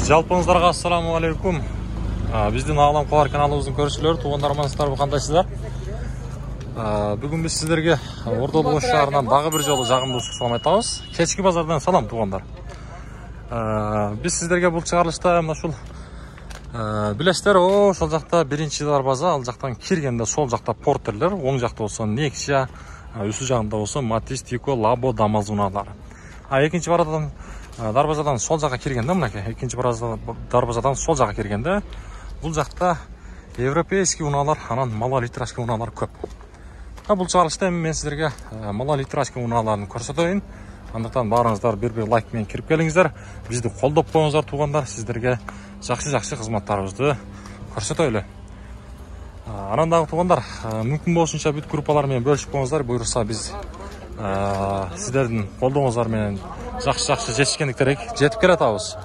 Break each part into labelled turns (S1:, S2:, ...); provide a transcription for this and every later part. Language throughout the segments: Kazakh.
S1: Жалпыңыздарга ассаламу алейкум. Биздин Алам Калар каналыбыздын көрүүчүлөрү, туугандар, амансыздарбы, кандайсыздар? Бүгүн биз сиздерге Ордолуу Ош шаарынан дагы бир жолу жагымдуу салам айтабыз. Кечки базардан салам, туугандар. Биз сиздерге бул чыгарылышта мына ушул билесиздер, ошол жакта биринчи дарбаза, ал жактан киргенде сол жакта портерлер, оң жакта болсо Nexia, үсү жагында болсо Matiz, Tico, Labo, Damas унаалары. Экинчи дарбазадан сол жака киргенде, мынакей, экинчи дарбазадан сол жака киргенде, бул жакта европейский унаалар, анан малолитражский унаалар көп. Бул чыгарылышта мен сиздерге малолитражский унааларын көрсөтөйүн. Андыктан баарыңыздар бир лайк менен кирип келиңиздер. Бизди колдоп коюңуздар, туугандар. Сиздерге жакшы кызматтарыбызды көрсөтөлү. Анан дагы туугандар, мүмкүн болушунча бүт группалар менен бөлүшүп коюңуздар. Буйрукса биз сиздердин колдооңуздар менен жакшы жетишкендиктерге жетип келатабыз.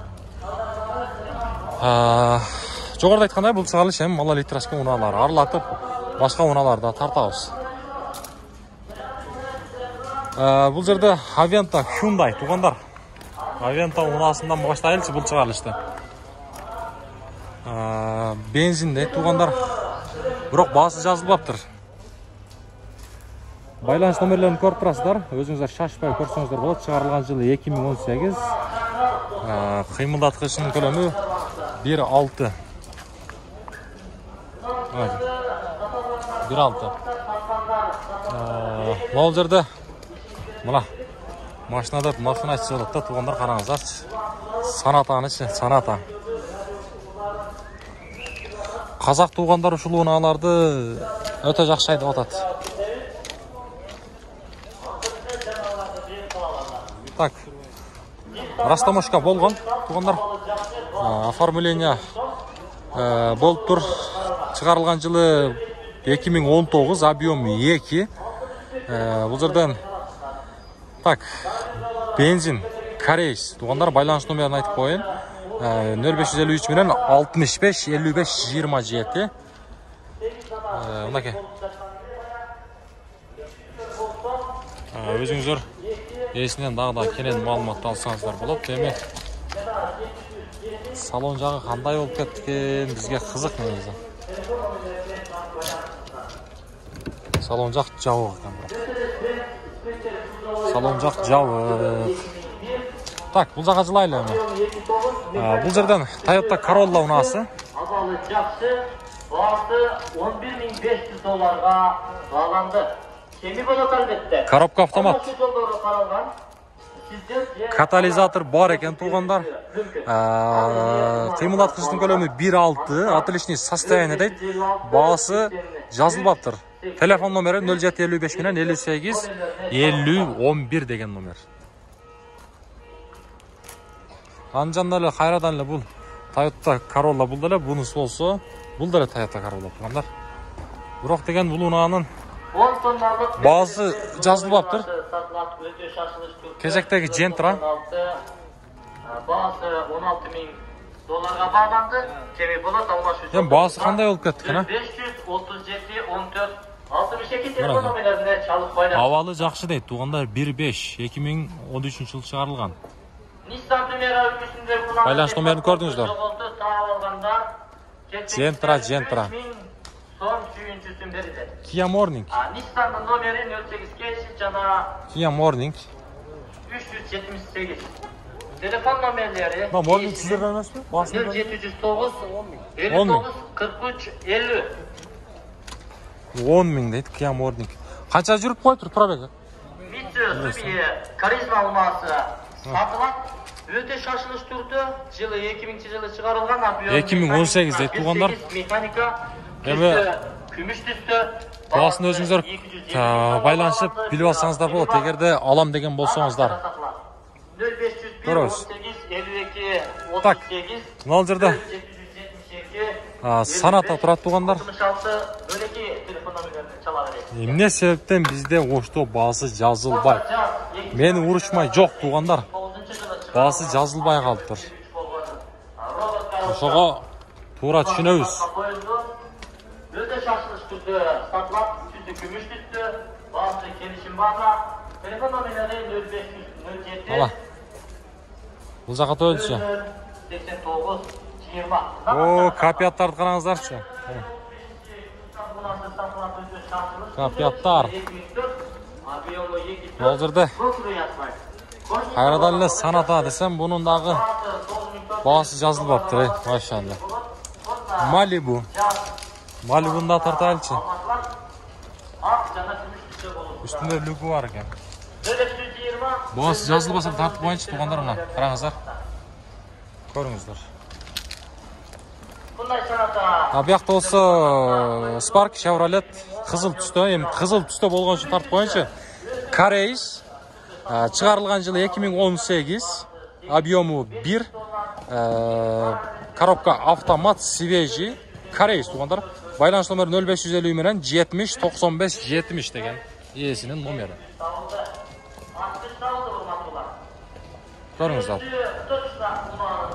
S1: Жогоруда айткандай, бул чыгарылыш эми малолитражский унаалар аралатып, башка унааларды тартабыз. Бул жерде Aventa, Hyundai, туугандар. Aventa унаасынан баштайлычы бул чыгарылышты. Бензинде, туугандар. Бирок баасы жазылбаптыр. Байланыш номерлерин көрүп турасыздар. Өзүңүздөр шашпай көрсөңүздөр болот. Чыгарылган жылы 2018. Кыймылдаткычынын көлөмү 1.6. 1.6. Бул жерде мына машинада машина айтышат да, туугандар, караңыздарчы. Саната. Казак туугандар ушул унааларды өтө жакшы айдап атат. Так, растаможка болгон, туугандар. Оформление болуп тур. Чыгарылган жылы 2019, объем 2. Бул жерден так, бензин, Корейс, туугандар, байланыш номерин айтып коеюн. 0553 менен 65 55 27. Мынакей. Өзүңүздөр эсинен дагы кенен маалымат алсаңыздар болот. Эми салон жагы кандай болуп кеткен, бизге кызык негизи. Салон жак жабык экен, бирок. Салон жак жабык. Так, бул жака жылайлы эми. Бул жерден Toyota Corolla унаасы.
S2: Абалы жакшы, баасы $11,500 бааланды. Кеми болот албетте.
S1: Коробка автомат. Катализатор бар экен, туугандар. Кыймылдаткычтын көлөмү 1.6, отличный состояние дейт. Баасы жазылбаптыр. Телефон номери 0755 менен 58 50 11 деген номер. Анжан эле кайрадан эле бул Toyota Corolla, бул деле бунусу болсо, бул деле Toyota Corolla, туугандар. Бирок деген бул унаанын баасы жазылбаптыр. Кезектеги Gentra.
S2: Баасы $16,000 бааланды. Кеми болот алмашуу.
S1: Эми баасы кандай болуп кетти экен?
S2: 537 14 62 телефон номерлерине чалып байланыш.
S1: Абалы жакшы дейт, туугандар. 1.5 2013-жылы чыгарылган.
S2: Nissan Primera үлгүсүндө кулланылган.
S1: Байланыш номерин көрдүңүздөр. Gentra.
S2: Son suyuncusun berdi.
S1: Kia Morning.
S2: Nissan'ın nomeri 08 жана
S1: Kia Morning.
S2: 378. Telefon nomerleri.
S1: Morning sizlerden emas mı?
S2: 0709 59 43 50.
S1: 10.000 deydi Kia Morning. Kança жүрүp koytur Turabek?
S2: Mitsubishi Karizma alması satılan. Öte şaşılış turdu. Жылы 2000-жылы чыгарылган.
S1: 2018 дейт, туугандар.
S2: Механика.
S1: Эми
S2: күмүш түстө.
S1: Баасын өзүңүздөр байланышып билип алсаңыздар болот. Эгерде алам деген болсоңуздар.
S2: 0518 52 38.
S1: Мына жерде саната турат, туугандар.
S2: 66 бөлөки телефон номерлерин чала берет.
S1: Эмне себептен бизде Ошто баасы жазылбай? Мени урушмай жок, туугандар. Баасы жазылбай калыптыр. Ошого туура түшүнөбүз.
S2: Öte şaşılış türdü satılap, sütü gümüş tüstü, bazı gelişim varla, telefon nominali 0507.
S1: Бул жака тойлчу.
S2: 89 20.
S1: О, капияттарды қараңыздаршы. Капияттар. Ол жерде қайрадан эле саната десем, бұның дағы бағасы жазылбаптыр, машалла. Малибу. Малибуны да тартайлычы. Үстінде люгі бар екен. Бағасы жазылбаса тартып қойыншы туғандар мұна. Қараңыздар. Көріңіздер. Бұяқта осы Spark Chevrolet қызыл түсті. Қызыл түсті болған үшін тартып қойыншы. Корейс. Шығарылған жылы 2018. Объему 1. Коробка автомат свежий. Корейс туғандар. Байланыс номері 0550 менен 70 95 70 деген иесінің номері. Көріңіздер.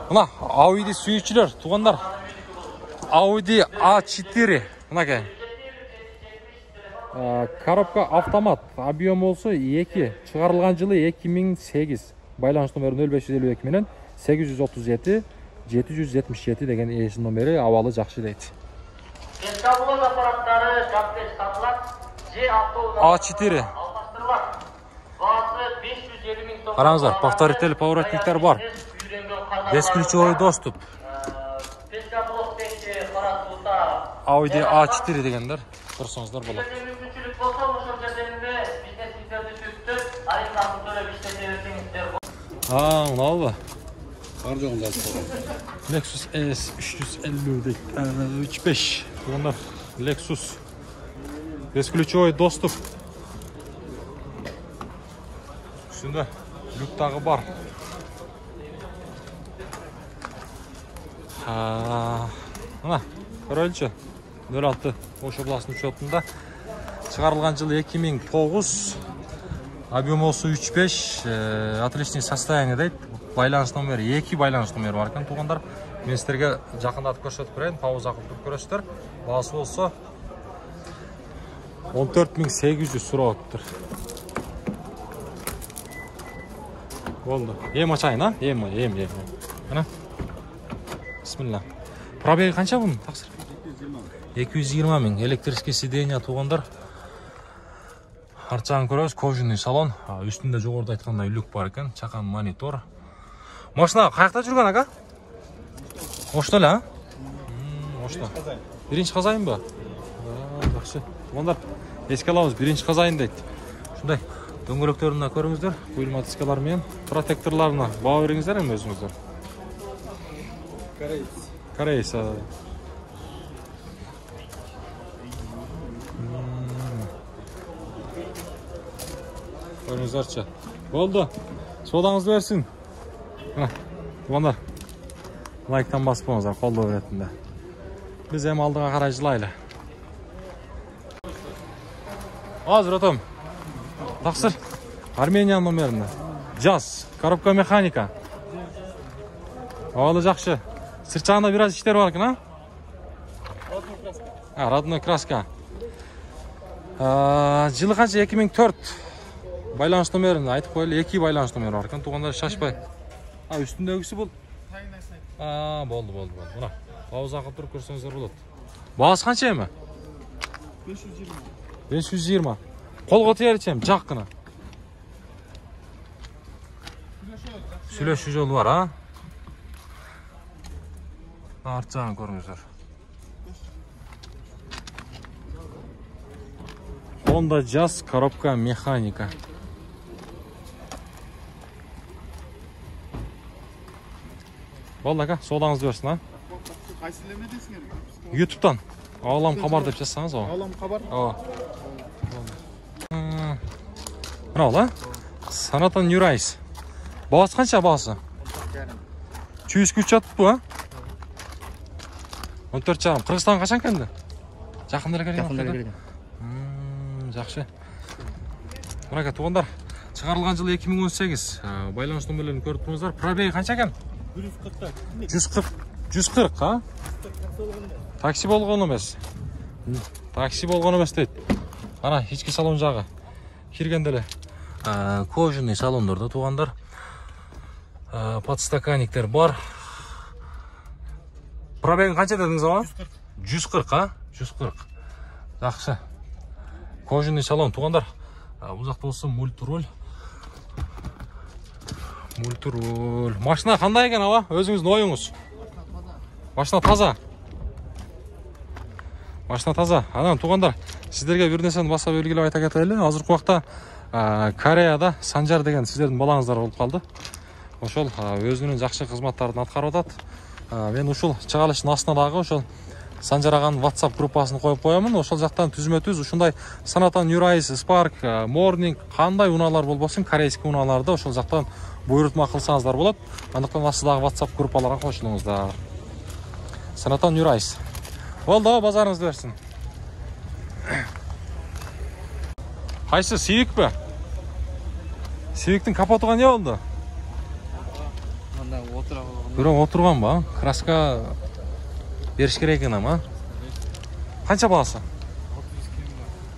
S1: Мына Audi сүйіншілер туғандар. Audi A4. Мына кәй. Коробка автомат. Объем болсы 2. Шығарылған жылы 2008. Байланыс номері 0552 менен 837 777 деген иесінің номері авалы жақшы дейді.
S2: Ескабулон аппараттары жаппес сатылат,
S1: A4. Қараңыздар, повторитель поворотниктер бар. Бесключевой доступ. Audi A4 дегендер. Тұрсыңыздар болады. Мынау ба?
S3: Бар жоғын жазып.
S1: Lexus ES 350 35. Bunlar Lexus. Бесключевой доступ. Üstünde lük dağı var. Mına, görölçü. 06 Oş областының учетында. Шығарылған жылы 2009. Объем осы 35. Отличный состояние дейді. Байланыс номері 2 байланыс номері бар екен туғандар. Мен сіздерге жақындатып көрсетіп көрейін. Пауза қылып көресіздер. Бағасы болса 14800 сұрап отыр. Болды. Ем açайын, а? Ем. Мына. Бисмилла. Пробеги қанша бұның? Тақсыр. 220 000. Электрический сиденье туғандар. Арт жағын көресіз, кожаный салон. Үстінде жоғарыда айтқандай люк бар екен. Чақан монитор. Машина қаяқта жүрген, аға? Ошта ле, а? Ошта. Бірінші қазайын ба? Жақсы. Туғандар, еске аламыз, бірінші қазайын дейді. Шындай, дөңгелектеріне көріңіздер. Құйылма дискаларымен, протекторларына баға беріңіздер ең өзіңіздер. Корейс. Көріңіздерші. Болды. Содаңызды берсін. Туғандар, лайктан басып болыңыздар, қолдау беретінде. Біз әм алдыға қарай жылайлы. Азыр отым. Тақсыр. Армения номерінде. Жаз. Коробка механика. Оғалы жақшы. Сыртшағында біраз іштер бар екен, а? Родной краска. Жылы қанша 2004. Байланыс номерінде айтып қойлы. 2 байланыс номері бар екен. Туғандар шашпай. Үстіндегісі бұл. Болды. Мұна. Пауза қылып тұрып көрсеңіздер болады. Бағасы қанша емі? 520. Қолға тиер етсем, жаққына. Сүлеші жолы бар, а? Арт жағын көріңіздер. Honda Jazz коробка механика. Болды, аға, содаңызды берсін, а?
S3: Қайсылемедесіңер?
S1: YouTube'дан. Алам қабар деп жазсаңыз, о.
S3: Алам қабар?
S1: Мына ол, а? Санатан Нюрайс. Бағасы қанша бағасы? 200 күш жатып бұ, а? 14 жарым. Қырғызстан қашан кәнді? Жақындары келген? Жақшы. Мұнаға туғандар. Шығарылған жылы 2018. Байланыс номерлерін көріп тұрыңыздар. Пробеги қанша екен? 140, а? Такси болған емес. Такси болған емес дейді. Ана, ешкі салон жағы. Кергенделі. Кожаный салондарда туғандар. Подстаканниктер бар. Пробеги қанша дедіңіз ама? 140, а? 140. Жақсы. Кожаный салон. Туғандар, бұл жақта болса мультируль. Машина қандай екен ала? Өзіңіздің ойыңыз? Машина таза. Машина таза. Анан туғандар, сіздерге бір нәрсені баса белгілеп айта кетелі. Азыркы уақытта Кореяда Санжар деген сіздердің балаңыздар болып қалды. Ошол өзүнүн жакшы кызматтарын аткарып атат. Мен ушул чыгарылыштын астынадагы ошол Санжар аганын WhatsApp группасын коюп коемун. Ошол жактан түзмө-түз ушундай Санатан Юрайс, Spark, Morning кандай унаалар болбосун, корейский унааларды ошол жактан буйрутма кылсаңыздар болот. Андыктан астыдагы WhatsApp группаларга кошулуңуздар. Санатан Юрайс. Болду, базарыңызды берсин. Кайсы Civic бе? Civic'тин капотуга не болду?
S3: Анда отурган.
S1: Бирок отурган ба? Краска бериш керек экен ама. Канча баасы?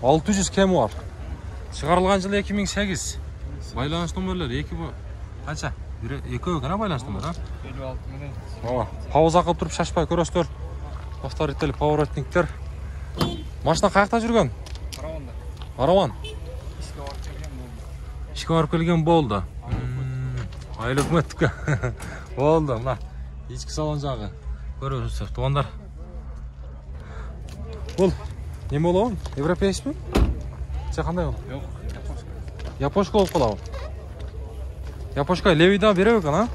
S1: 600 кеми бар. Чыгарылган жылы 2008. Байланыш номерлери 2 канча? 2 экен байланыш номер,
S3: 56 менен.
S1: Ооба, пауза кылып туруп шашпай көрөсүздөр. Повторитель поворотниктер. Машина каякта жүргөн?
S3: Караванда.
S1: Араван.
S3: Ишке барып келген болду.
S1: Ишке барып келген болду. Айлык өмөттүккө. Болду, мына ички салон жагы. Көрөсүздөр, туугандар. Бул неме болобу? Европейский? Же кандай болот?
S3: Жок, японский.
S1: Япошка болуп калабы? Япошка левийдан береби экен, а?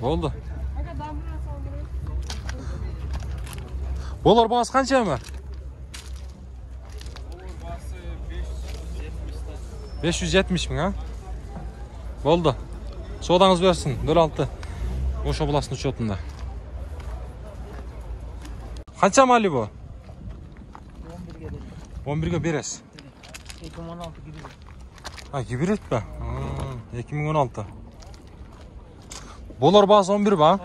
S1: Болду. Болор баасы канча эми? 570 миң, а? Болду. Содаңыз берсин, 06 Ошо буласын учетунда. Канча мали бу? 11ге бересиз.
S4: 2016 гибрид.
S1: Гибрид бе? 2016. Болор баасы 11 ба?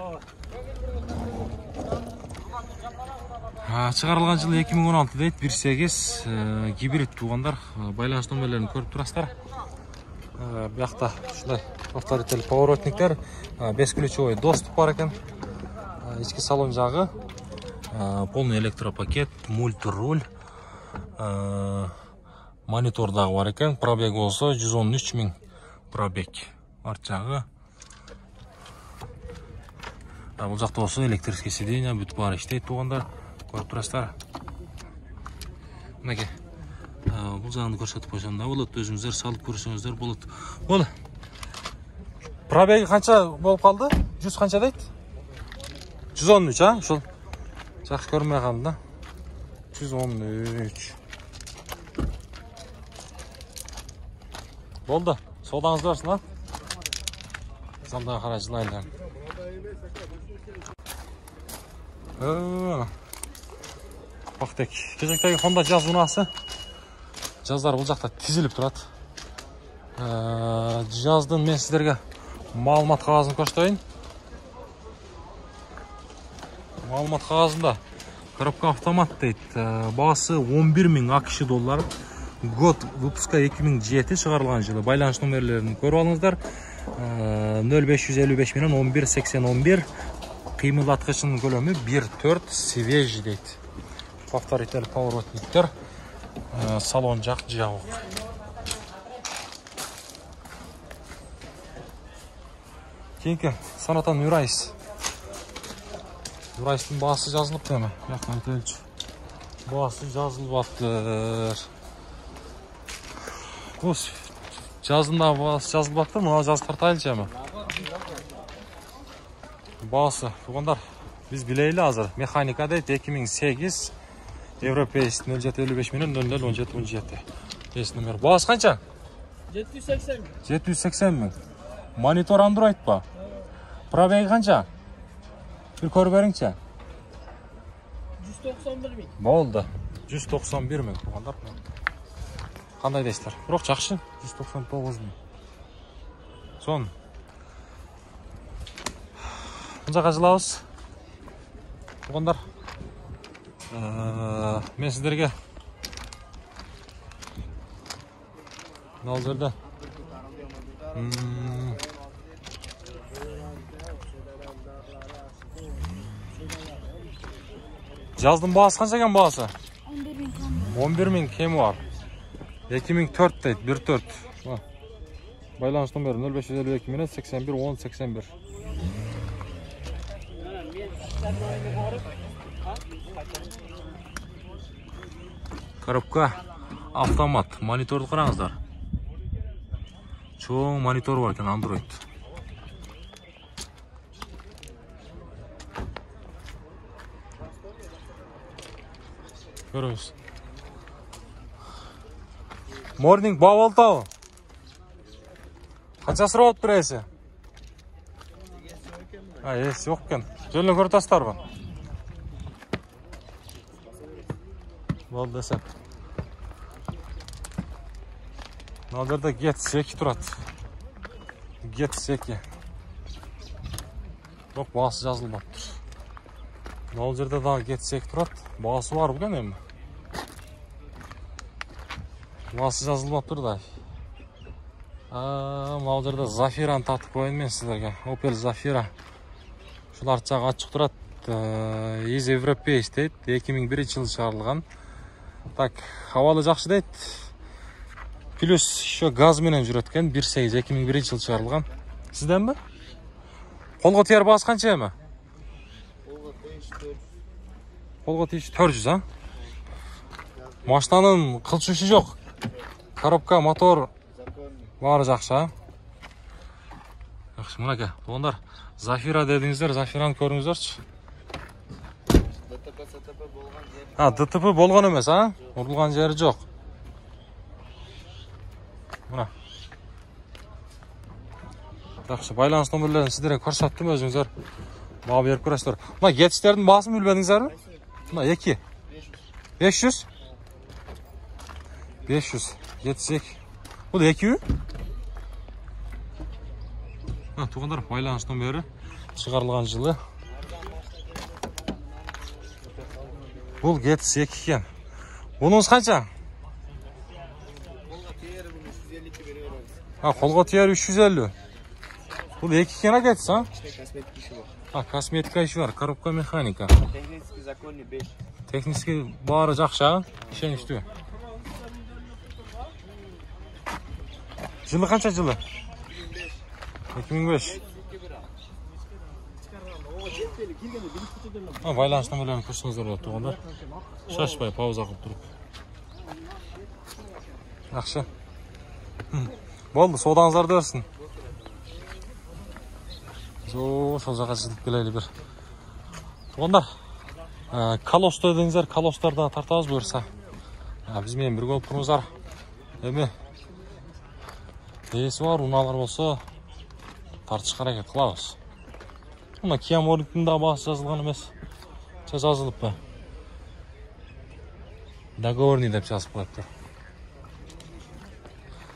S1: Чыгарылган жылы 2016 дейт, 1.8 гибрид туугандар. Байланыш номерлерин көрүп турасыздар. Бияқта ушундай повторитель поворотниктер, бесключевой доступ бар экен. Ички салон жагы, полный электропакет, мультируль, монитор дагы бар экен. Пробег болсо 113 миң пробег. Арт жагы. Бул жакта болсо электрический сиденье бүт баары иштейт туугандар. Көрүп турасыздар. Мынакей. Бул жагын көрсөтүп койсом да болот, өзүңүздөр салып көрсөңүздөр болот. Болду. Пробеги канча болуп калды? 100 канча дейт? 113, а? Ошол жакшы көрмөй калдым да. 113. Болду. Содаңызды берсин, а? Замдан карай жылайлар. Бактек. Кезектеги Honda Jazz унасы. Жаздар бұл жақта тізіліп тұрады. Жаздың мен сіздерге маалымат қағазын көрсөтөйүн. Маалымат қағазында коробка автомат дейт. Баасы 11 миң ақш доллар. Год выпуска 2007 чыгарылган жылы. Байланыш номерлерин көрүп алыңыздар. 0555 менен 118011. Кыймылдаткычынын көлөмү 1.4 свежий дейт. Повторитель поворотниктер. Салон жак жабык. Кийинки Санатан Юрайс. Юрайстын баасы жазылып эми. Жакын айтайлычы. Баасы жазылып атыр. Ос жазында баасы жазылып атыр, мына жазып тартайлычы эми. Баасы, тугандар, биз билейли азыр. Механика дейт 2008 Европейский 0755 менен 001717. Эс номер. Баасы канча?
S4: 780.
S1: 780 миң. Монитор Android ба? Пробеги канча? Бир көрүп бериңчи.
S4: 191 миң.
S1: Болду. 191 миң тугандар. Кандай дейсиздер? Бирок жакшы. 199 миң. Сон. Мынжака жылабыз. Тугандар. Мен сіздерге мына жерде Жаздың бағасы қанша екен бағасы?
S5: 11.000 кем.
S1: 11.000 кемі бар. 2004 дейді, 1.4. Байланыс номері 0552 менен 81 10 81. Коробка автомат, мониторды қараңыздар. Çoğun monitör var ekan Android. Görüyoruz. Morning Bavaltao. Kaça sıra ot birisi? Ha, yes yok ekan. Jölünü көрtasыздар mı? Болды desem. Nazarda Get2 turadi. Get2. Biroq бағасы жазылмапты. Бұл жерде дағы Get2 turadi. Бағасы бар бұған endi. Бағасы жазылмапты да. Бұл жерде Zafira'ны татып қояйын мен сіздерге. Opel Zafira. Шулар жағы ашық тұрады. Из Европейс дейді. 2001 жылы шығарылған. Так, хавалы жақсы дейді. Плюс еще газ менен жүрөт экен. 1.8 2001 жылы шығарылған. Сізден бе? Қолға тияр бағасы қанша ема? Қолға тиyiş 400, а? Машинаның қылшушы жоқ. Коробка, мотор бары жақсы, а? Жақсы, мұнаке. Оғандар, Zafira дедіңіздер, Zafira'ны көріңіздерші. ДТП болған емес, а? Ұрылған жері жоқ. Мына. Жақсы, байланыс номерлерін сіздерге көрсеттім өзіңіздер. Баға беріп көресіздер. Мына Get2'лердің басын білбедіңіздер ме? Мына 2. 500. 500. Get2. Бұл 2. Туғандар, байланыс номері шығарылған жылы. Бұл Get2 екен. Бұныңыз қанша? Қолға тияр 350. Бұл 2 екен Get2, а? Косметика işi var. Коробка механика.
S3: Технический законный 5.
S1: Технический бары жақсы, а? İşen üstü. Жылы қанша жылы? 2005. Байланыс номерлерін көрсеңіздер болады туғандар. Шашпай, пауза қылып тұрып. Жақсы. Болды, содаңыздарды өрсін. Сол жаққа жіліп келейлі бір. Туғандар, колосты өдіңіздер, колостарда тартауыз бұйырса. Бізмен бір көп тұрыңыздар. Әме, есі бар, ұналар болса, тартышқар әке қылауыз. Мұна Kia Morning'дің да бағасы жазылған емес. Жазылып ба? Договорный деп жазып қойыпты.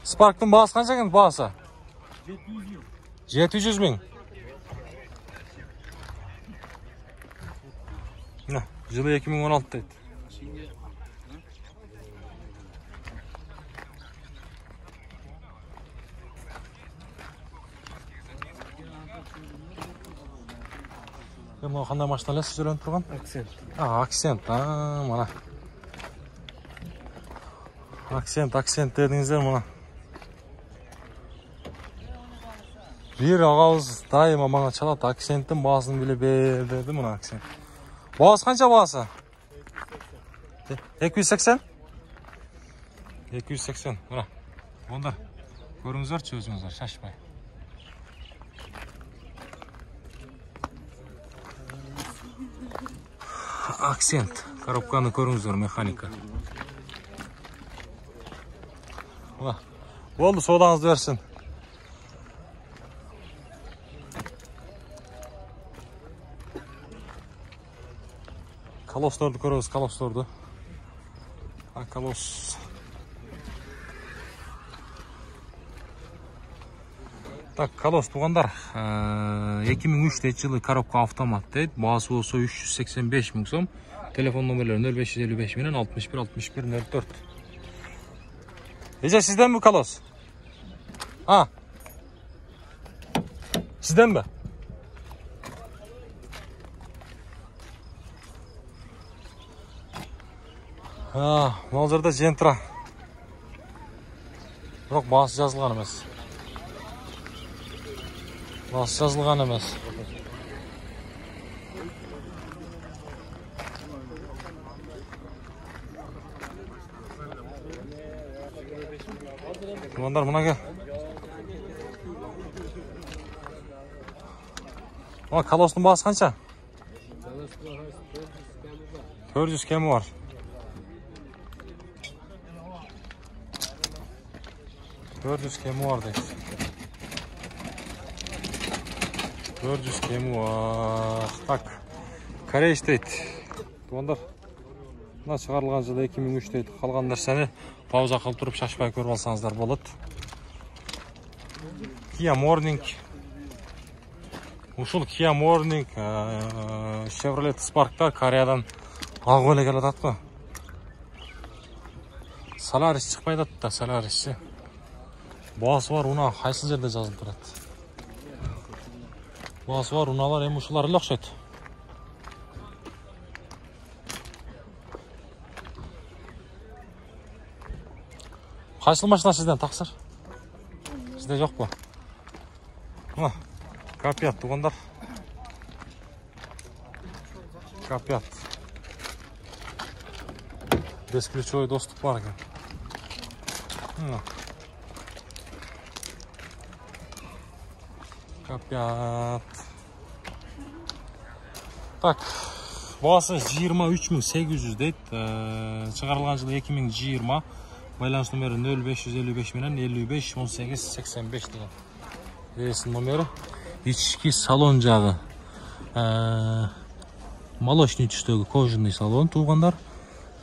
S1: Spark'тың бағасы қанша екен бағасы? 700 мың. Жылы 2016 дейді. Қандай машиналар жүрген тұрған?
S3: Акцент.
S1: Акцент, мана. Акцент дедіңіздер мана. Bir ağız daima bana çalat aksentin bağısını bile verdi mı aksen? Bağısı kança bağısı? 280? 280. Buna. Onlar. Görünüzler çözünüzler. Şaşmayın. Aksent. Коробканы көріңіздер механика. Болды, содаңызды берсін. Колостарды көріңіз, колостарды. Колос. Так, колос туғандар. 2003 жылы коробка автомат дейді. Бағасы осы 385 мың сом. Телефон номерлері 0555 менен 61 61 04. Ece sizden mi колос? Sizden mi? Мына жерде Gentra. Бирок басы жазылган эмес. Басы жазылган эмес. Туғандар мына ке. Колостың басы қанша? 400 кемі бар. Дейді. 400 кемі бар. Так, Корейш дейді. Туғандар, мына шығарылған жылы 2003 дейді. Қалған нәрсені пауза қылып тұрып шашпай көріп алсаңыздар болады. Kia Morning. Ушул Kia Morning Chevrolet Spark'tar Кореядан ағылы келеді атқы. Solaris шықпайды атты, Solaris. Басы бар, уна қайсы жерде жазылып тұрады. Басы бар, уналар, ушылар ілі ұқшайды. Қайсыл машина сізден тақсыр? Сізде жоқ па? Капиат туғандар. Капиат. Бесключевой доступ бар екен. Капиат. Так, басы 23.800 дейді. Шығарылған жылы 2020. Байланыс номері 0555 менен 55 18 85 деген. Рейс номері. Ички салон жағы. Молочный түстегі кожаный салон туғандар.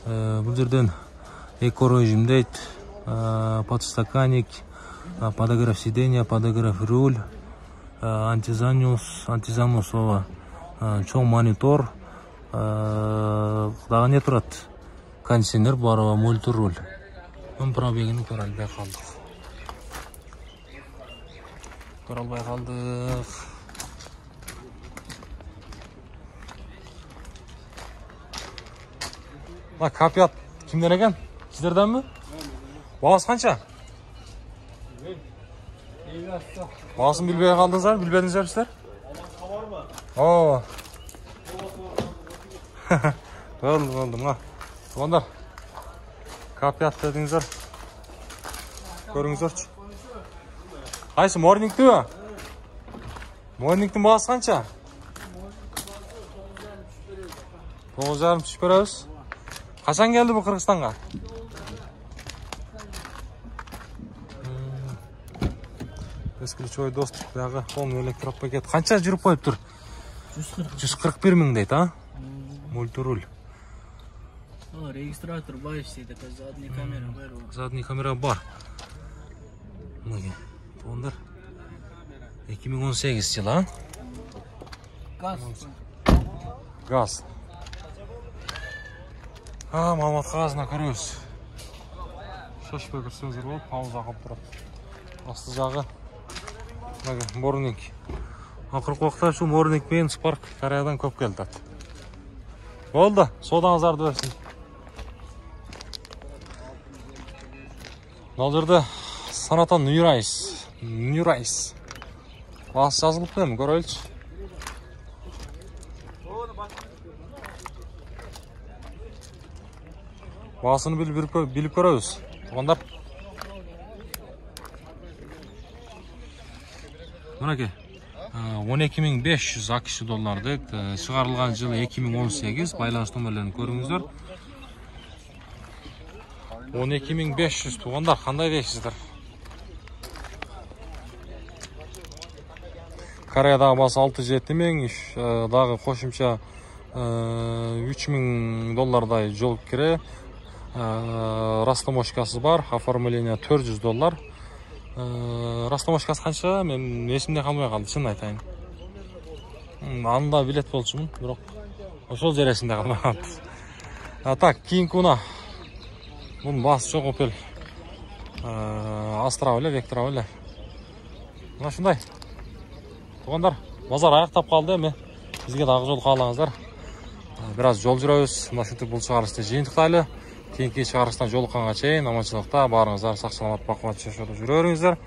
S1: Бұл жерден эко-режим дейді. Подстаканник, подогрев сиденья, подогрев руль, антизанус, чоң монитор. Дағы не тұрады? Кондиционер бар, мультируль. Пробегini көралбай қалдық. Капиат кімден екен? Сіздерден ме? Бағасы қанша? Бағасын білбей қалдыңыздар, білбедіңіздер сіздер? Болды, мұна. Туғандар, Капиат дедіңіздер. Көріңіздерші. Қайсы, Morning'ті ме? Morning'тің бағасы қанша? 9,5 түшіп береміз. Қашан келді бұл Қырғызстанға? Бесключевой доступ, бағы полный электропакет. Қанша жүріп қойып тұр? 141 мың дейді, а? Мультируль.
S4: Регистратор бар істейді, задний камера бар.
S1: Задний камера бар. Ондар 2018 жылы, а? Газ. Мамат қағазына көріңіз. Шашпай көрсеңіздер болып, пауза қылып тұрады. Асты жағы. Morning. Ақырғы уақытта шу Morning мен Spark Кореядан көп келді. Болды, содаңыздарды берсін. Бұл жерде Санатан New Rice. Басы жазылып қойым, көрелші. Басыны біліп көреміз. Оғандар. Мұнаке, 12.500 ақш долларды шығарылған жылы 2018, байланыс номерлерін көріңіздер. 12.500 туғандар, қандай дейсіздер? Кореядағы басы 6-7 мың, дағы қошымша 3.000 доллардай жол кіре. Растамошкасы бар, оформление 400 доллар. Растамошкасы қанша? Мен есімде қалмай қалды, шын айтайын. Анда билет болшымын, бірақ ошол жересінде қалмай қалды. Так, кейінгі ұна. Бұның басы жоқ Opel. Astra өлі, Vectra өлі. Мұна шындай. Туғандар, базар аяқтап қалды әме. Бізге дағы жол қалаңыздар. Біраз жол жүрәуіз. Мұна шынтік бұл шығарысты жиынтықтайлы. Keyinки чыгарыштан жолукканга чейин аманчылыкта барыңыздар, сак саламат бакубат жашоодо жүрө бериңиздер.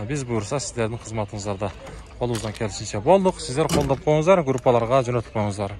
S1: Биз буюрса сиздердин кызматыңыздарда колубуздан келишинче болдук. Сиздер колдоп коюңуздар, группаларга жөнөтүп коюңуздар.